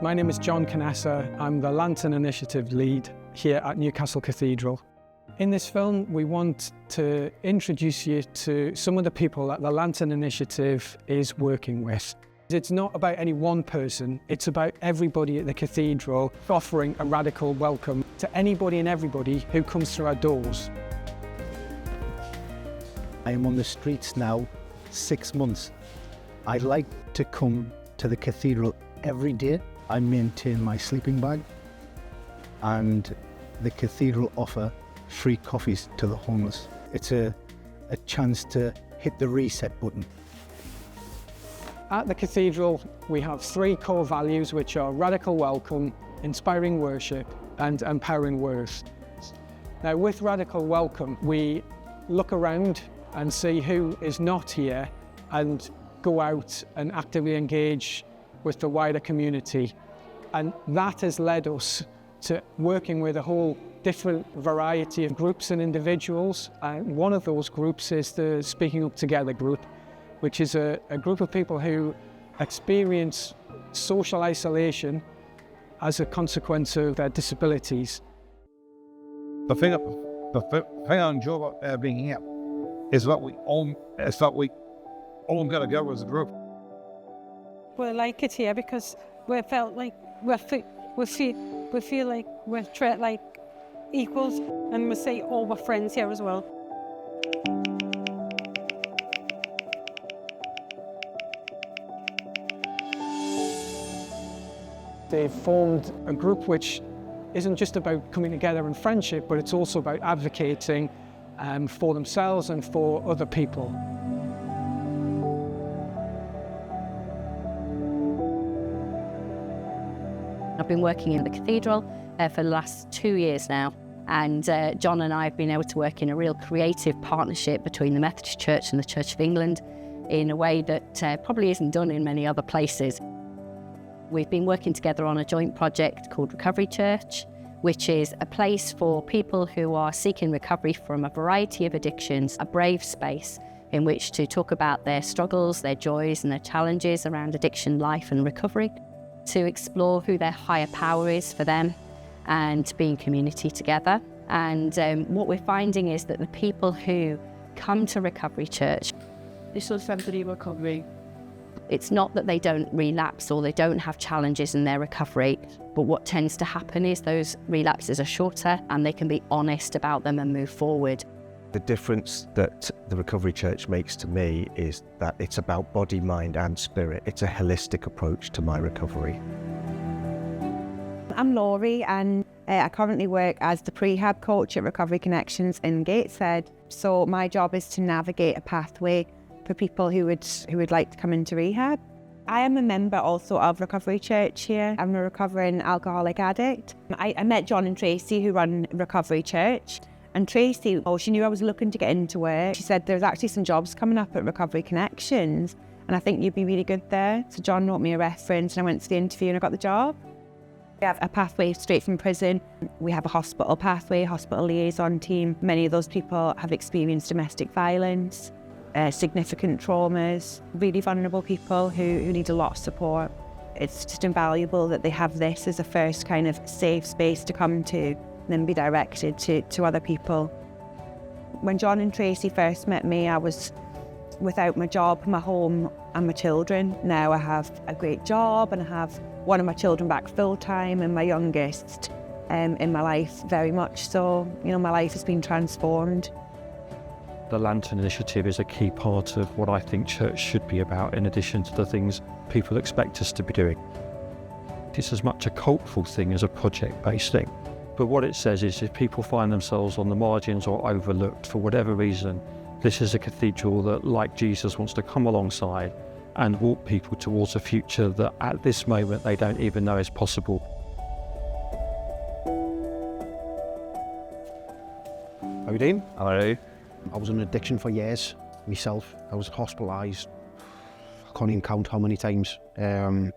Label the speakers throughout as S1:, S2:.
S1: My name is John Canessa. I'm the Lantern Initiative lead here at Newcastle Cathedral. In this film, we want to introduce you to some of the people that the Lantern Initiative is working with. It's not about any one person, it's about everybody at the cathedral offering a radical welcome to anybody and everybody who comes through our doors.
S2: I am on the streets now 6 months. I like to come to the cathedral every day. I maintain my sleeping bag, and the cathedral offer free coffees to the homeless. It's a chance to hit the reset button.
S1: At the cathedral, we have 3 core values, which are radical welcome, inspiring worship, and empowering worth. Now, with radical welcome, we look around and see who is not here and go out and actively engage with the wider community. And that has led us to working with a whole different variety of groups and individuals. And one of those groups is the Speaking Up Together group, which is a group of people who experience social isolation as a consequence of their disabilities.
S3: The thing I enjoy about being here is that we all got together as a group.
S4: We like it here because we felt like we feel like we're treated like equals, and we say all we're friends here as well.
S1: They've formed a group which isn't just about coming together in friendship, but it's also about advocating for themselves and for other people.
S5: I've been working in the cathedral for the last 2 years now, and John and I have been able to work in a real creative partnership between the Methodist Church and the Church of England in a way that probably isn't done in many other places. We've been working together on a joint project called Recovery Church, which is a place for people who are seeking recovery from a variety of addictions, a brave space in which to talk about their struggles, their joys and their challenges around addiction, life and recovery, to explore who their higher power is for them and to be in community together. And what we're finding is that the people who come to Recovery Church,
S4: This is somebody recovery.
S5: it's not that they don't relapse or they don't have challenges in their recovery, but what tends to happen is those relapses are shorter and they can be honest about them and move forward.
S6: The difference that the Recovery Church makes to me is that it's about body, mind and spirit. It's a holistic approach to my recovery.
S7: I'm Laurie, and I currently work as the prehab coach at Recovery Connections in Gateshead. So my job is to navigate a pathway for people who would like to come into rehab. I am a member also of Recovery Church here. I'm a recovering alcoholic addict. I met John and Tracy, who run Recovery Church. And Tracy, she knew I was looking to get into work. She said there's actually some jobs coming up at Recovery Connections, and I think you'd be really good there. So John wrote me a reference and I went to the interview and I got the job. We have a pathway straight from prison. We have a hospital pathway, hospital liaison team. Many of those people have experienced domestic violence, significant traumas, really vulnerable people who need a lot of support. It's just invaluable that they have this as a first kind of safe space to come to, then be directed to other people. When John and Tracy first met me, I was without my job, my home and my children. Now I have a great job and I have one of my children back full-time and my youngest in my life very much so. You know, my life has been transformed.
S8: The Lantern Initiative is a key part of what I think church should be about, in addition to the things people expect us to be doing. It's as much a cultural thing as a project-based thing. But what it says is if people find themselves on the margins or overlooked for whatever reason, this is a cathedral that, like Jesus, wants to come alongside and walk people towards a future that at this moment they don't even know is possible.
S2: How you doing?
S3: Hello.
S2: I was in addiction for years myself. I was hospitalised. I can't even count how many times. And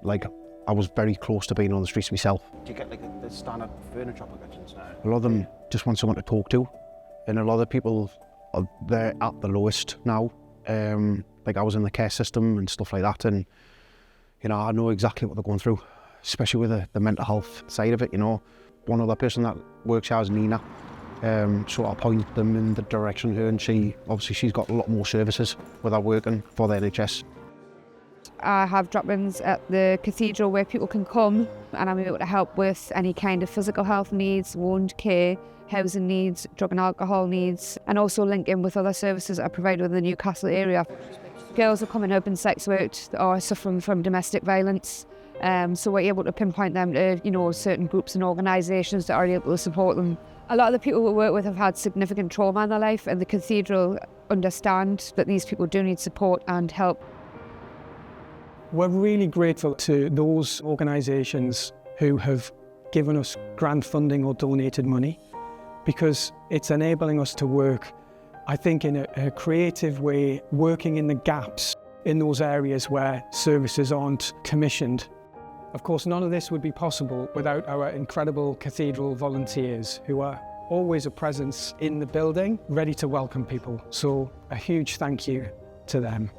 S2: like, I was very close to being on the streets myself.
S9: Do you get like the standard furniture applications now?
S2: A lot of them just want someone to talk to, and a lot of people they're at the lowest now. Like I was in the care system and stuff like that, and
S9: You know, I know exactly what they're going through, especially with the mental health side of it, you know. One other person that works here is Nina, so I'll point them in the direction of her, and she's got a lot more services with her working for the NHS.
S10: I have drop-ins at the cathedral where people can come, and I'm able to help with any kind of physical health needs, wound care, housing needs, drug and alcohol needs, and also link in with other services that are provided within the Newcastle area. Girls are coming up in sex work or suffering from domestic violence, so we're able to pinpoint them to, you know, certain groups and organisations that are able to support them. A lot of the people we work with have had significant trauma in their life, and the cathedral understand that these people do need support and help.
S1: We're really grateful to those organisations who have given us grant funding or donated money, because it's enabling us to work, I think, in a creative way, working in the gaps in those areas where services aren't commissioned. Of course, none of this would be possible without our incredible cathedral volunteers, who are always a presence in the building, ready to welcome people. So a huge thank you to them.